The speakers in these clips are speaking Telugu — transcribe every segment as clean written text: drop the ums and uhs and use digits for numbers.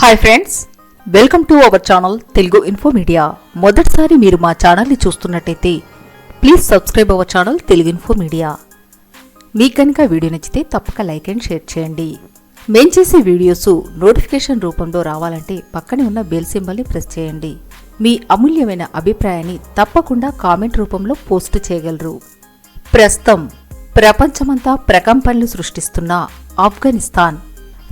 Hi friends, welcome to our channel Telugu info media. మొదటిసారి మీరు మా ఛానల్ని చూస్తున్నట్టయితే please subscribe our channel Telugu info media. మీకు కనుక వీడియో నచ్చితే తప్పక లైక్ అండ్ షేర్ చేయండి. మేము చేసే వీడియోస్ నోటిఫికేషన్ రూపంలో రావాలంటే పక్కనే ఉన్న బెల్ సింబల్ని ప్రెస్ చేయండి. మీ అమూల్యమైన అభిప్రాయాన్ని తప్పకుండా కామెంట్ రూపంలో పోస్ట్ చేయగలరు. ప్రస్తుతం ప్రపంచమంతా ప్రకంపనలు సృష్టిస్తున్న ఆఫ్ఘనిస్తాన్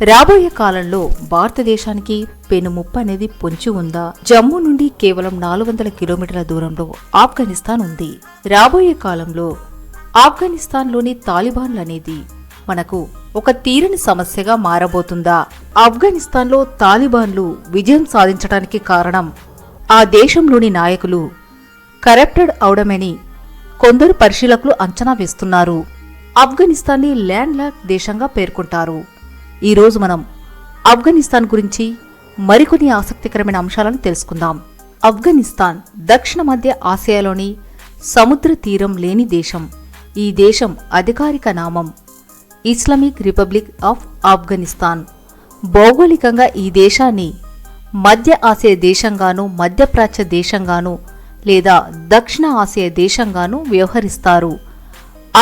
రాబోయే కాలంలో భారతదేశానికి పెనుముప్పు అనేది పొంచి ఉందా? జమ్మూ నుండి కేవలం 400 కిలోమీటర్ల దూరంలో ఆఫ్ఘనిస్తాన్ ఉంది. రాబోయే కాలంలో ఆఫ్ఘనిస్తాన్లోని తాలిబాన్లు అనేది మనకు ఒక తీరని సమస్యగా మారబోతుందా? ఆఫ్ఘనిస్తాన్లో తాలిబాన్లు విజయం సాధించడానికి కారణం ఆ దేశంలోని నాయకులు కరప్టెడ్ అవడమని కొందరు పరిశీలకులు అంచనా వేస్తున్నారు. ఆఫ్ఘనిస్తాన్ని ల్యాండ్ లాక్ దేశంగా పేర్కొంటారు. ఈరోజు మనం ఆఫ్ఘనిస్తాన్ గురించి మరికొన్ని ఆసక్తికరమైన అంశాలను తెలుసుకుందాం. ఆఫ్ఘనిస్తాన్ దక్షిణ మధ్య ఆసియాలోని సముద్ర తీరం లేని దేశం. ఈ దేశం అధికారిక నామం ఇస్లామిక్ రిపబ్లిక్ ఆఫ్ ఆఫ్ఘనిస్తాన్. భౌగోళికంగా ఈ దేశాన్ని మధ్య ఆసియా దేశంగాను, మధ్యప్రాచ్య దేశంగాను లేదా దక్షిణ ఆసియా దేశంగాను వ్యవహరిస్తారు.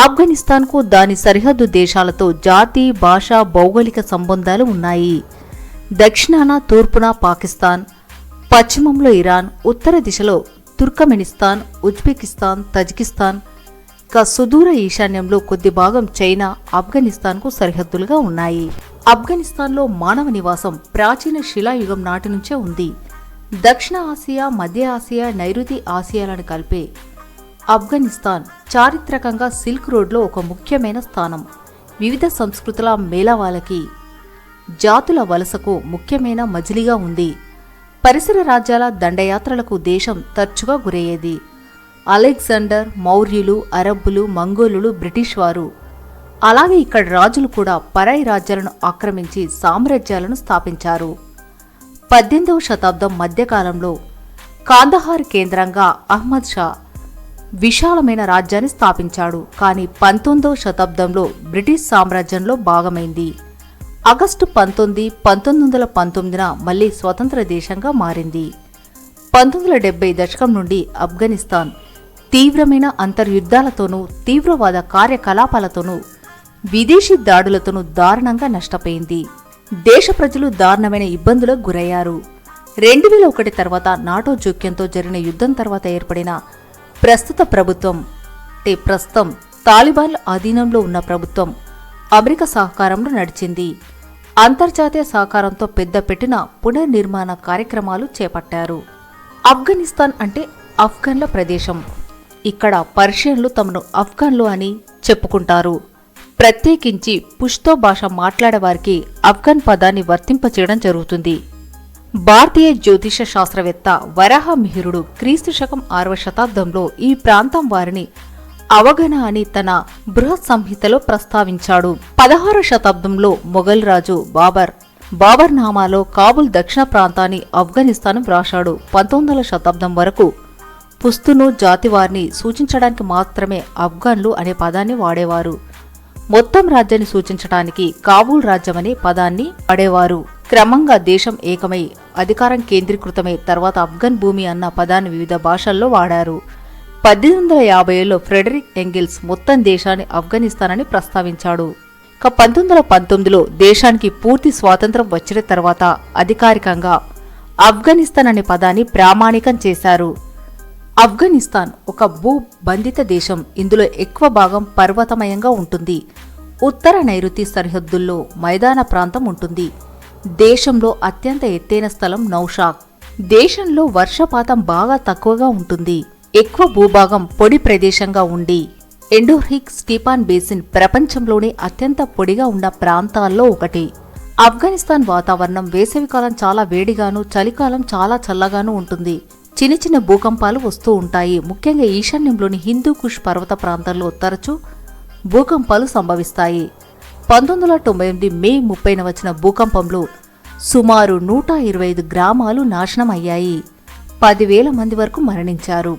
ఆఫ్ఘనిస్తాన్కు దాని సరిహద్దు దేశాలతో జాతి, భాష, భౌగోళిక సంబంధాలు ఉన్నాయి. దక్షిణాన తూర్పున పాకిస్తాన్, పశ్చిమంలో ఇరాన్, ఉత్తర దిశలో తుర్కమెనిస్తాన్, ఉజ్బెకిస్తాన్, తజికిస్తాన్, ఇక సుదూర ఈశాన్యంలో కొద్ది భాగం చైనా ఆఫ్ఘనిస్తాన్కు సరిహద్దులుగా ఉన్నాయి. ఆఫ్ఘనిస్తాన్లో మానవ నివాసం ప్రాచీన శిలాయుగం నాటి నుంచే ఉంది. దక్షిణ ఆసియా, మధ్య ఆసియా, నైరుతి ఆసియాలను కలిపే ఆఫ్ఘనిస్తాన్ చారిత్రకంగా సిల్క్ రోడ్లో ఒక ముఖ్యమైన స్థానం. వివిధ సంస్కృతుల మేళవాలకి, జాతుల వలసకు ముఖ్యమైన మజిలీగా ఉంది. పరిసర రాజ్యాల దండయాత్రలకు దేశం తరచుగా గురయ్యేది. అలెగ్జాండర్, మౌర్యులు, అరబ్బులు, మంగోలులు, బ్రిటిష్ వారు, అలాగే ఇక్కడ రాజులు కూడా పరాయి రాజ్యాలను ఆక్రమించి సామ్రాజ్యాలను స్థాపించారు. 18వ శతాబ్దం మధ్యకాలంలో కాందహార్ కేంద్రంగా అహ్మద్ షా విశాలమైన రాజ్యాన్ని స్థాపించాడు. కానీ 19వ శతాబ్దంలో బ్రిటిష్ సామ్రాజ్యంలో భాగమైంది. ఆగస్టు 19, 1919న మళ్లీ స్వతంత్ర దేశంగా మారింది. 1970 దశకం నుండి ఆఫ్ఘనిస్తాన్ తీవ్రమైన అంతర్యుద్ధాలతోనూ, తీవ్రవాద కార్యకలాపాలతోనూ, విదేశీ దాడులతోనూ దారుణంగా నష్టపోయింది. దేశ ప్రజలు దారుణమైన ఇబ్బందులకు గురయ్యారు. 2001 తర్వాత నాటో జోక్యంతో జరిగిన యుద్ధం తర్వాత ఏర్పడిన ప్రస్తుతం తాలిబాన్ల అధీనంలో ఉన్న ప్రభుత్వం అమెరికా సహకారంలో నడిచింది. అంతర్జాతీయ సహకారంతో పెద్ద పెట్టిన పునర్నిర్మాణ కార్యక్రమాలు చేపట్టారు. ఆఫ్ఘనిస్తాన్ అంటే ఆఫ్ఘన్ల ప్రదేశం. ఇక్కడ పర్షియన్లు తమను ఆఫ్ఘన్లు అని చెప్పుకుంటారు. ప్రత్యేకించి పుష్తో భాష మాట్లాడేవారికి ఆఫ్ఘన్ పదాన్ని వర్తింపచేయడం జరుగుతుంది. భారతీయ జ్యోతిష శాస్త్రవేత్త వరాహమిహిరుడు క్రీస్తు శకం 6వ శతాబ్దంలో ఈ ప్రాంతం వారిని అవగణ అని తన బృహత్ సంహితలో ప్రస్తావించాడు. 16వ శతాబ్దంలో మొఘల్ రాజు బాబర్ నామాలో కాబుల్ దక్షిణ ప్రాంతాన్ని ఆఫ్ఘనిస్తాన్ వ్రాశాడు. 19వ శతాబ్దం వరకు పుస్తును జాతి వారిని సూచించడానికి మాత్రమే ఆఫ్ఘన్లు అనే పదాన్ని వాడేవారు. మొత్తం రాజ్యాన్ని సూచించడానికి కాబూల్ రాజ్యం అనే పదాన్ని వాడేవారు. క్రమంగా దేశం ఏకమై అధికారం కేంద్రీకృతమై తర్వాత ఆఫ్ఘన్ భూమి అన్న పదాన్ని వివిధ భాషల్లో వాడారు. 1850లో ఫ్రెడరిక్ ఎంగిల్స్ మొత్తం దేశాన్ని ఆఫ్ఘనిస్తాన్ అని ప్రస్తావించాడు. 1919లో దేశానికి పూర్తి స్వాతంత్రం వచ్చిన తర్వాత అధికారికంగా ఆఫ్ఘనిస్తాన్ అనే పదాన్ని ప్రామాణికం చేశారు. ఆఫ్ఘనిస్తాన్ ఒక భూబంధిత దేశం. ఇందులో ఎక్కువ భాగం పర్వతమయంగా ఉంటుంది. ఉత్తర నైరుతి సరిహద్దుల్లో మైదాన ప్రాంతం ఉంటుంది. దేశంలో అత్యంత ఎత్తైన స్థలం నౌషాక్. దేశంలో వర్షపాతం బాగా తక్కువగా ఉంటుంది. ఎక్కువ భూభాగం పొడి ప్రదేశంగా ఉండి ఎండోర్హిక్ స్టీపాన్ బేసిన్ ప్రపంచంలోనే అత్యంత పొడిగా ఉన్న ప్రాంతాల్లో ఒకటి. ఆఫ్ఘనిస్తాన్ వాతావరణం వేసవికాలం చాలా వేడిగాను, చలికాలం చాలా చల్లగాను ఉంటుంది. చిన్న చిన్న భూకంపాలు వస్తూ ఉంటాయి. ముఖ్యంగా ఈశాన్యంలోని హిందూ కుష్ పర్వత ప్రాంతాల్లో తరచూ భూకంపాలు సంభవిస్తాయి. 1998 మే 30న వచ్చిన భూకంపంలో సుమారు 125 గ్రామాలు నాశనం అయ్యాయి. 10,000 మంది వరకు మరణించారు.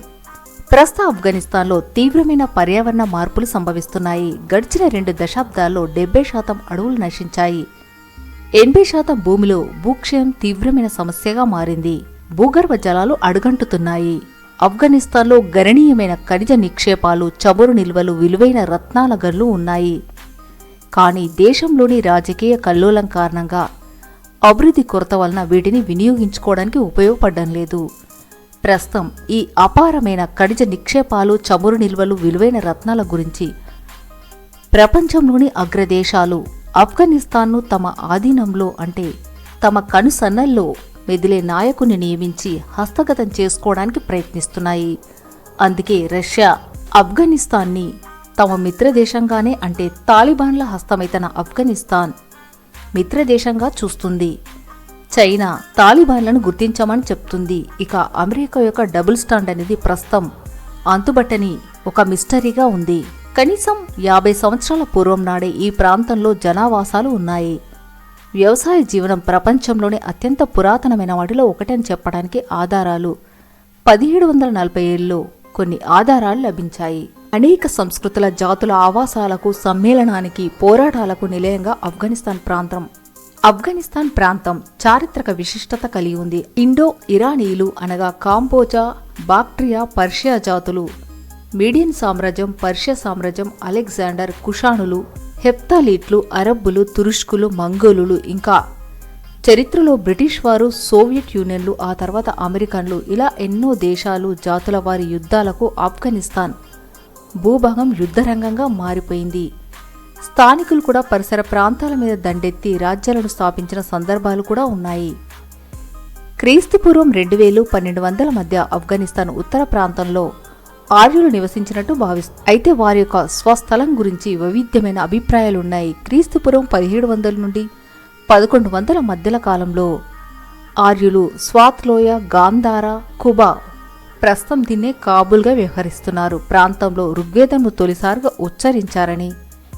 ప్రస్తుత ఆఫ్ఘనిస్తాన్లో తీవ్రమైన పర్యావరణ మార్పులు సంభవిస్తున్నాయి. గడిచిన 2 దశాబ్దాల్లో 70% అడవులు నశించాయి. 80% భూమిలో భూక్షయం తీవ్రమైన సమస్యగా మారింది. భూగర్భ జలాలు అడుగంటుతున్నాయి. ఆఫ్ఘనిస్తాన్లో గణనీయమైన ఖనిజ నిక్షేపాలు, చమురు నిల్వలు, విలువైన రత్నాల గనులు ఉన్నాయి. కానీ దేశంలోని రాజకీయ కల్లోలం కారణంగా అభివృద్ధి కొరత వలన వీటిని వినియోగించుకోవడానికి ఉపయోగపడడం లేదు. ప్రస్తుతం ఈ అపారమైన ఖనిజ నిక్షేపాలు, చమురు నిల్వలు, విలువైన రత్నాల గురించి ప్రపంచంలోని అగ్రదేశాలు ఆఫ్ఘనిస్తాన్ను తమ ఆధీనంలో, అంటే తమ కనుసన్నల్లో మెదిలే నాయకుని నియమించి హస్తగతం చేసుకోవడానికి ప్రయత్నిస్తున్నాయి. అందుకే రష్యా ఆఫ్ఘనిస్తాన్ని తమ మిత్రదేశంగానే, అంటే తాలిబాన్ల హస్తమైతన ఆఫ్ఘనిస్తాన్ మిత్రదేశంగా చూస్తుంది. చైనా తాలిబాన్లను గుర్తించమని చెప్తుంది. ఇక అమెరికా యొక్క డబుల్ స్టాండ్ అనేది ప్రస్తుతం అంతుబట్టని ఒక మిస్టరీగా ఉంది. కనీసం 50 సంవత్సరాల పూర్వం నాడే ఈ ప్రాంతంలో జనావాసాలు ఉన్నాయి. వ్యవసాయ జీవనం ప్రపంచంలోనే అత్యంత పురాతనమైన వాటిలో ఒకటని చెప్పడానికి ఆధారాలు 1747లో కొన్ని ఆధారాలు లభించాయి. అనేక సంస్కృతుల, జాతుల ఆవాసాలకు, సమ్మేళనానికి, పోరాటాలకు నిలయంగా ఆఫ్ఘనిస్తాన్ ప్రాంతం చారిత్రక విశిష్టత కలిగి ఉంది. ఇండో ఇరానీయులు అనగా కాంబోజా, బాక్ట్రియా, పర్షియా జాతులు, మీడియన్ సామ్రాజ్యం, పర్షియా సామ్రాజ్యం, అలెగ్జాండర్, కుషాణులు, హెప్తాలీట్లు, అరబ్బులు, తురుష్కులు, మంగోలులు, ఇంకా చరిత్రలో బ్రిటిష్ వారు, సోవియట్ యూనియన్లు, ఆ తర్వాత అమెరికన్లు, ఇలా ఎన్నో దేశాలు, జాతుల వారి యుద్ధాలకు ఆఫ్ఘనిస్తాన్ భూభాగం యుద్ధరంగంగా మారిపోయింది. స్థానికులు కూడా పరిసర ప్రాంతాల మీద దండెత్తి రాజ్యాలను స్థాపించిన సందర్భాలు కూడా ఉన్నాయి. క్రీస్తుపూర్వం 2000-1200 మధ్య ఆఫ్ఘనిస్తాన్ ఉత్తర ప్రాంతంలో ఆర్యులు నివసించినట్టు భావిస్తారు. అయితే వారి యొక్క స్వస్థలం గురించి వైవిధ్యమైన అభిప్రాయాలున్నాయి. క్రీస్తుపూర్వం 1700 నుండి 1100 మధ్యల కాలంలో ఆర్యులు స్వాత్లోయ, గాంధార, కుబా, ప్రస్తుతం దీన్నే కాబూల్గా వ్యవహరిస్తున్నారు, ప్రాంతంలో ఋగ్వేదంను తొలిసారిగా ఉచ్చరించారని,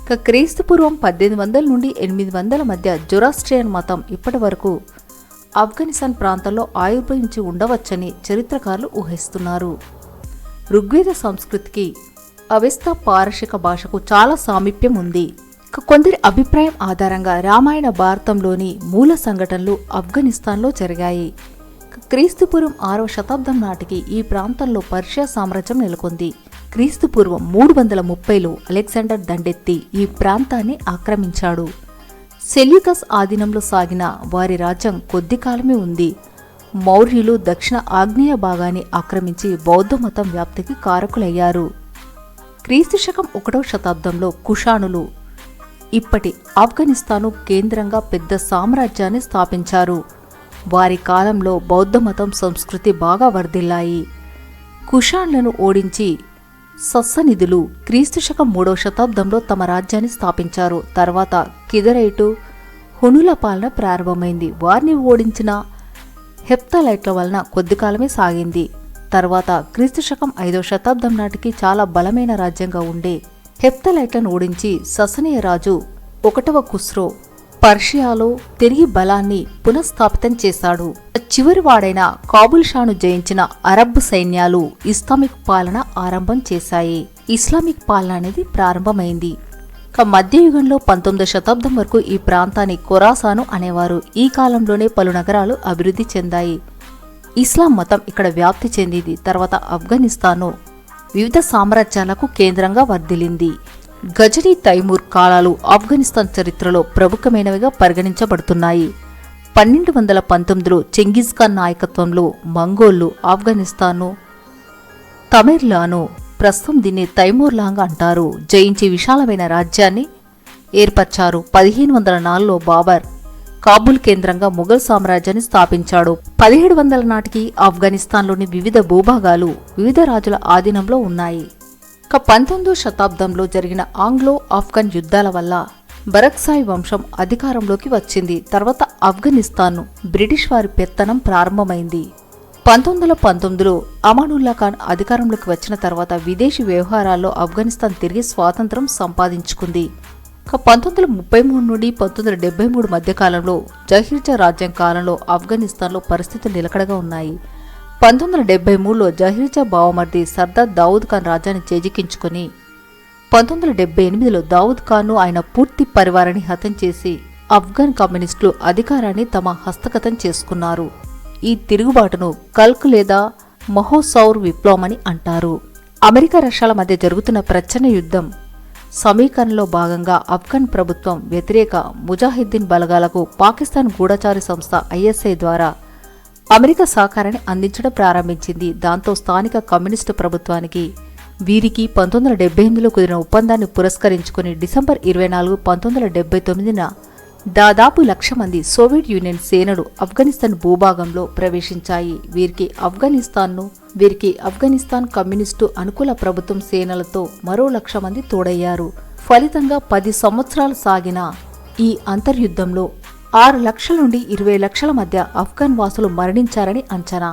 ఇక క్రీస్తుపూర్వం 1800 నుండి 800 మధ్య జొరాస్ట్రియన్ మతం ఇప్పటి వరకు ఆఫ్ఘనిస్తాన్ ప్రాంతంలో ఆవిర్భవించి ఉండవచ్చని చరిత్రకారులు ఊహిస్తున్నారు. ఋగ్వేద సంస్కృతికి అవెస్తా పారశిక భాషకు చాలా సామీప్యం ఉంది. కొందరి అభిప్రాయం ఆధారంగా రామాయణ భారతంలోని మూల సంఘటనలు ఆఫ్ఘనిస్తాన్లో జరిగాయి. క్రీస్తుపూర్వం 6వ శతాబ్దం నాటికి ఈ ప్రాంతంలో పర్షియా సామ్రాజ్యం నెలకొంది. క్రీస్తుపూర్వం 330లో అలెగ్జాండర్ దండెత్తి ఈ ప్రాంతాన్ని ఆక్రమించాడు. సెల్యూకస్ ఆధీనంలో సాగిన వారి రాజ్యం కొద్ది కాలమే ఉంది. మౌర్యులు దక్షిణ ఆగ్నేయ భాగాన్ని ఆక్రమించి బౌద్ధ మతం వ్యాప్తికి కారకులయ్యారు. క్రీస్తు శకం 1వ శతాబ్దంలో కుషాణులు ఇప్పటి ఆఫ్ఘనిస్తాను కేంద్రంగా పెద్ద సామ్రాజ్యాన్ని స్థాపించారు. వారి కాలంలో బౌద్ధ మతం, సంస్కృతి బాగా వర్ధిల్లాయి. కుషాన్లను ఓడించి సస్సనిధులు క్రీస్తు శకం 3వ శతాబ్దంలో తమ రాజ్యాన్ని స్థాపించారు. తర్వాత కిదరైటు, హునుల పాలన ప్రారంభమైంది. వారిని ఓడించిన హెప్తాలైట్ల వలన కొద్ది కాలమే సాగింది. తర్వాత క్రీస్తు శకం 5వ శతాబ్దం నాటికి చాలా బలమైన రాజ్యంగా ఉండే హెప్తాలైట్లను ఓడించి ససనీయ రాజు 1వ ఖుస్రో పర్షియాలో తిరిగి బలాన్ని పునఃస్థాపితం చేశాడు. చివరి వాడైన కాబుల్ షాను జయించిన అరబ్ సైన్యాలు ఇస్లామిక్ పాలన ఆరంభం చేశాయి. ఇస్లామిక్ పాలన అనేది ప్రారంభమైంది. మధ్యయుగంలో 19వ శతాబ్దం వరకు ఈ ప్రాంతాన్ని ఖొరాసాను అనేవారు. ఈ కాలంలోనే పలు నగరాలు అభివృద్ధి చెందాయి. ఇస్లాం మతం ఇక్కడ వ్యాప్తి చెందింది. తర్వాత ఆఫ్ఘనిస్తాను వివిధ సామ్రాజ్యాలకు కేంద్రంగా వర్ధిల్లింది. గజనీ, తైమూర్ కాలాలు ఆఫ్ఘనిస్తాన్ చరిత్రలో ప్రముఖమైనవిగా పరిగణించబడుతున్నాయి. 1219లో చెంగిజ్ ఖాన్ నాయకత్వంలో మంగోళ్లు ఆఫ్ఘనిస్తాన్ను, తమిర్లాను, ప్రస్తుతం దీన్ని తైమూర్లాంగ్ అంటారు, జయించి విశాలమైన రాజ్యాన్ని ఏర్పరిచారు. 1504లో బాబర్ కాబూల్ కేంద్రంగా మొఘల్ సామ్రాజ్యాన్ని స్థాపించాడు. 1700 నాటికి ఆఫ్ఘనిస్తాన్లోని వివిధ భూభాగాలు వివిధ రాజుల ఆధీనంలో ఉన్నాయి. 19వ శతాబ్దంలో జరిగిన ఆంగ్లో ఆఫ్ఘన్ యుద్ధాల వల్ల బరక్సాయ్ వంశం అధికారంలోకి వచ్చింది. తర్వాత ఆఫ్ఘనిస్తాన్ను బ్రిటిష్ వారి పెత్తనం ప్రారంభమైంది. 1919లో అమానుల్లా ఖాన్ అధికారంలోకి వచ్చిన తర్వాత విదేశీ వ్యవహారాల్లో ఆఫ్ఘనిస్తాన్ తిరిగి స్వాతంత్రం సంపాదించుకుంది. 1933 నుండి 1973 మధ్యకాలంలో జహీర్జా రాజ్యం కాలంలో ఆఫ్ఘనిస్తాన్లో పరిస్థితులు నిలకడగా ఉన్నాయి. 1973లో జహీర్జా బావమర్ది సర్దార్ దావుద్ ఖాన్ రాజ్యాన్ని చేజిక్కించుకుని 1978లో దావుద్ ఖాన్ను ఆయన పూర్తి పరివారాన్ని హతం చేసి ఆఫ్ఘన్ కమ్యూనిస్టులు అధికారాన్ని తమ హస్తగతం చేసుకున్నారు. ఈ తిరుగుబాటును కల్క్ లేదా మహోసౌర్ విప్లవం అని అంటారు. అమెరికా రష్యాల మధ్య జరుగుతున్న ప్రచ్ఛన్న యుద్ధం సమీకరణలో భాగంగా ఆఫ్ఘన్ ప్రభుత్వం వ్యతిరేక ముజాహిద్దీన్ బలగాలకు పాకిస్తాన్ గూఢచారి సంస్థ ఐఎస్ఐ ద్వారా అమెరికా సహకారాన్ని అందించడం ప్రారంభించింది. దాంతో స్థానిక కమ్యూనిస్టు ప్రభుత్వానికి వీరికి 1978లో కుదిరిన ఒప్పందాన్ని పురస్కరించుకుని డిసెంబర్ 24, 1979న దాదాపు 1,00,000 మంది సోవియట్ యూనియన్ సేనలు ఆఫ్ఘనిస్తాన్ భూభాగంలో ప్రవేశించాయి. వీరికి ఆఫ్ఘనిస్తాన్ కమ్యూనిస్టు అనుకూల ప్రభుత్వం సేనలతో మరో 1,00,000 మంది తోడయ్యారు. ఫలితంగా 10 సంవత్సరాలు సాగిన ఈ అంతర్యుద్ధంలో 6 లక్షల నుండి 20 లక్షల మధ్య ఆఫ్ఘన్ వాసులు మరణించారని అంచనా.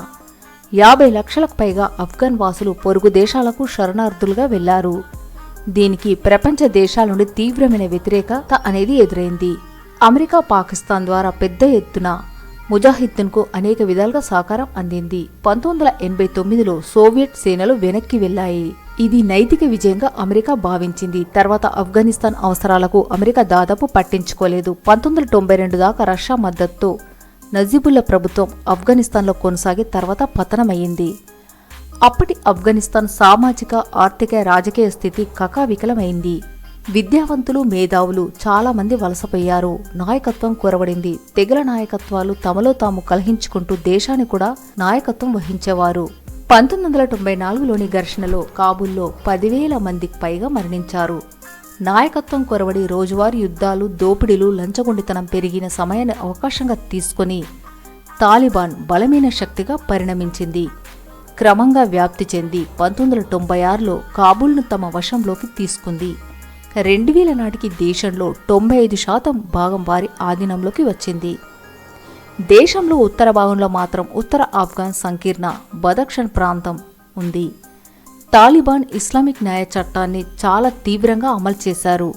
50 లక్షలకు పైగా ఆఫ్ఘన్ వాసులు పొరుగు దేశాలకు శరణార్థులుగా వెళ్లారు. దీనికి ప్రపంచ దేశాల నుండి తీవ్రమైన వ్యతిరేకత అనేది ఎదురైంది. అమెరికా పాకిస్తాన్ ద్వారా పెద్ద ఎత్తున ముజాహిద్దీన్కు అనేక విధాలుగా సహకారం అందింది. 1989లో సోవియట్ సేనలు వెనక్కి వెళ్లాయి. ఇది నైతిక విజయంగా అమెరికా భావించింది. తర్వాత ఆఫ్ఘనిస్తాన్ అవసరాలకు అమెరికా దాదాపు పట్టించుకోలేదు. 1992 దాకా రష్యా మద్దతుతో నజీబుల్లా ప్రభుత్వం ఆఫ్ఘనిస్తాన్లో కొనసాగి తర్వాత పతనమయ్యింది. అప్పటి ఆఫ్ఘనిస్తాన్ సామాజిక, ఆర్థిక, రాజకీయ స్థితి కకావికలమైంది. విద్యావంతులు, మేధావులు చాలా మంది వలసపోయారు. నాయకత్వం కొరవడింది. తెగల నాయకత్వాలు తమలో తాము కలహించుకుంటూ దేశాన్ని కూడా నాయకత్వం వహించేవారు. 1994లోని ఘర్షణలో కాబూల్లో 10,000 మందికి పైగా మరణించారు. నాయకత్వం కొరవడి రోజువారీ యుద్ధాలు, దోపిడీలు, లంచగొండితనం పెరిగిన సమయాన్ని అవకాశంగా తీసుకుని తాలిబాన్ బలమైన శక్తిగా పరిణమించింది. క్రమంగా వ్యాప్తి చెంది 1996లో కాబూల్ను తమ వశంలోకి తీసుకుంది. 2000 నాటికి దేశంలో 95% భాగం వారి ఆధీనంలోకి వచ్చింది. దేశంలో ఉత్తర భాగంలో మాత్రం ఉత్తర ఆఫ్ఘన్ సంకీర్ణ బదఖ్షాన్ ప్రాంతం ఉంది. తాలిబాన్ ఇస్లామిక్ న్యాయ చట్టాన్ని చాలా తీవ్రంగా అమలు చేశారు.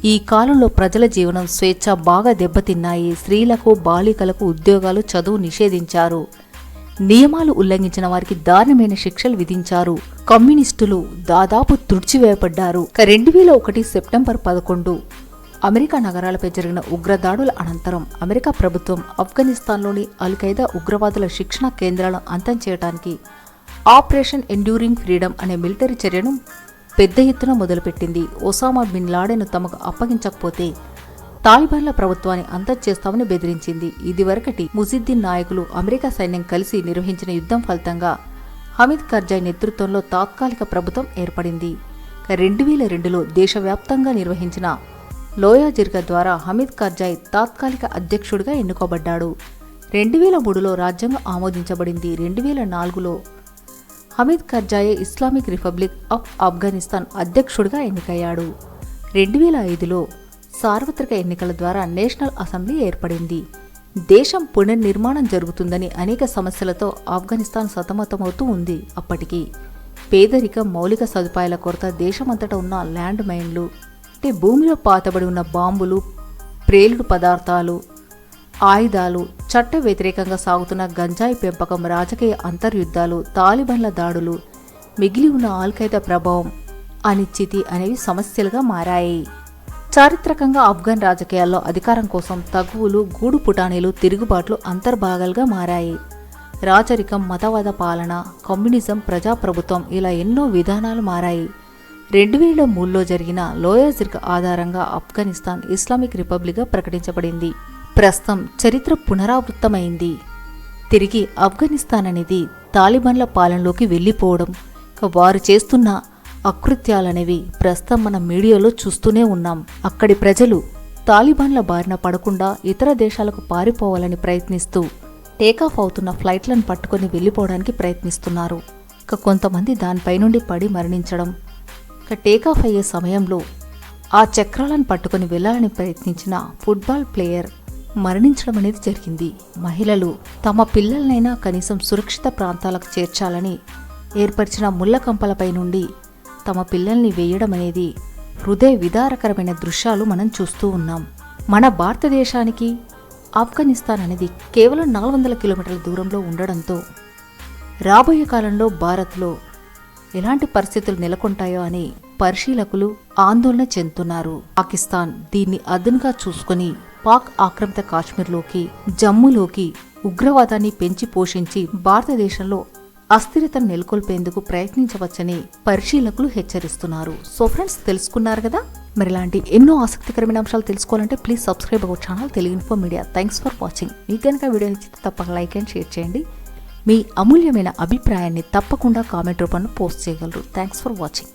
ఈ కాలంలో ప్రజల జీవనం, స్వేచ్ఛ బాగా దెబ్బతిన్నాయి. స్త్రీలకు, బాలికలకు ఉద్యోగాలు, చదువు నిషేధించారు. నియమాలు ఉల్లంఘించిన వారికి దారుణమైన శిక్షలు విధించారు. కమ్యూనిస్టులు దాదాపు తుడిచివేయబడ్డారు. 2001 సెప్టెంబర్ 11 అమెరికా నగరాలపై జరిగిన ఉగ్రదాడుల అనంతరం అమెరికా ప్రభుత్వం ఆఫ్ఘనిస్తాన్లోని అల్-ఖైదా ఉగ్రవాదుల శిక్షణ కేంద్రాలను అంతం చేయడానికి ఆపరేషన్ ఎండ్యూరింగ్ ఫ్రీడమ్ అనే మిలిటరీ చర్యను పెద్ద ఎత్తున మొదలుపెట్టింది. ఒసామా బిన్ లాడెన్ను తమకు అప్పగించకపోతే తాలిబాన్ల ప్రభుత్వాన్ని అంతం చేస్తామని బెదిరించింది. ఇదివరకటి ముజిద్దీన్ నాయకులు, అమెరికా సైన్యం కలిసి నిర్వహించిన యుద్ధం ఫలితంగా హమీద్ కర్జాయ్ నేతృత్వంలో తాత్కాలిక ప్రభుత్వం ఏర్పడింది. 2002లో దేశవ్యాప్తంగా నిర్వహించిన లోయా జిర్గా ద్వారా హమీద్ కర్జాయ్ తాత్కాలిక అధ్యక్షుడిగా ఎన్నుకోబడ్డాడు. 2003లో రాజ్యాంగం ఆమోదించబడింది. 2004లో Hamid Karzai Islamic republic of Afghanistan అధ్యక్షుడిగా ఎన్నికయ్యాడు. 2005లో సార్వత్రిక ఎన్నికల ద్వారా నేషనల్ అసెంబ్లీ ఏర్పడింది. దేశం పునర్నిర్మాణం జరుగుతుందని అనేక సమస్యలతో ఆఫ్ఘనిస్తాన్ సతమతమవుతూ ఉంది. అప్పటికి పేదరికం, మౌలిక సదుపాయాల కొరత, దేశమంతటా ఉన్న ల్యాండ్ మైన్లు, అంటే భూమిలో పాతబడి ఉన్న బాంబులు, ప్రేలుడు పదార్థాలు, ఆయుధాలు, చట్ట వ్యతిరేకంగా సాగుతున్న గంజాయి పెంపకం, రాజకీయ అంతర్యుద్ధాలు, తాలిబాన్ల దాడులు, మిగిలి ఉన్న అల్-ఖైదా ప్రభావం, అనిశ్చితి అనేవి సమస్యలుగా మారాయి. చారిత్రకంగా ఆఫ్ఘన్ రాజకీయాల్లో అధికారం కోసం తగువులు, గూడు పుటానీలు, తిరుగుబాట్లు అంతర్భాగాలుగా మారాయి. రాజరికం, మతవాద పాలన, కమ్యూనిజం, ప్రజాప్రభుత్వం ఇలా ఎన్నో విధానాలు మారాయి. 2003లో జరిగిన లోయా జిర్గా ఆధారంగా ఆఫ్ఘనిస్తాన్ ఇస్లామిక్ రిపబ్లిక్గా ప్రకటించబడింది. ప్రస్తుతం చరిత్ర పునరావృత్తమైంది. తిరిగి ఆఫ్ఘనిస్తాన్ అనేది తాలిబాన్ల పాలనలోకి వెళ్లిపోవడం, వారు చేస్తున్న అకృత్యాలనేవి ప్రస్తుతం మనం మీడియాలో చూస్తూనే ఉన్నాం. అక్కడి ప్రజలు తాలిబాన్ల బారిన పడకుండా ఇతర దేశాలకు పారిపోవాలని ప్రయత్నిస్తూ టేకాఫ్ అవుతున్న ఫ్లైట్లను పట్టుకొని వెళ్లిపోవడానికి ప్రయత్నిస్తున్నారు. కొంతమంది దానిపై నుండి పడి మరణించడం, టేకాఫ్ అయ్యే సమయంలో ఆ చక్రాలను పట్టుకొని వెళ్లాలని ప్రయత్నించిన ఫుట్బాల్ ప్లేయర్ మరణించడం అనేది జరిగింది. మహిళలు తమ పిల్లలనైనా కనీసం సురక్షిత ప్రాంతాలకు చేర్చాలని ఏర్పరిచిన ముళ్లకంపలపై నుండి తమ పిల్లల్ని వేయడం అనేది హృదయ విదారకరమైన దృశ్యాలు మనం చూస్తూ ఉన్నాం. మన భారతదేశానికి ఆఫ్ఘనిస్తాన్ అనేది కేవలం 400 కిలోమీటర్ల దూరంలో ఉండడంతో రాబోయే కాలంలో భారత్లో ఎలాంటి పరిస్థితులు నెలకొంటాయో అని పరిశీలకులు ఆందోళన చెందుతున్నారు. పాకిస్తాన్ దీన్ని అదనుగా చూసుకుని పాక్ ఆక్రమిత కాశ్మీర్లోకి, జమ్మూలోకి ఉగ్రవాదాన్ని పెంచి పోషించి భారతదేశంలో అస్థిరతను నెలకొల్పేందుకు ప్రయత్నించవచ్చని పరిశీలకులు హెచ్చరిస్తున్నారు. సో ఫ్రెండ్స్, తెలుసుకున్నారు కదా. మరి ఇలాంటి ఎన్నో ఆసక్తికరమైన అంశాలు తెలుసుకోవాలంటే please subscribe our channel Telugu info media. Thanks for watching. మీకు కనుక వీడియో నచ్చితే తప్పక లైక్ అండ్ షేర్ చేయండి. మీ అమూల్యమైన అభిప్రాయాన్ని తప్పకుండా కామెంట్ రూపంలో పోస్ట్ చేయగలరు. Thanks for watching.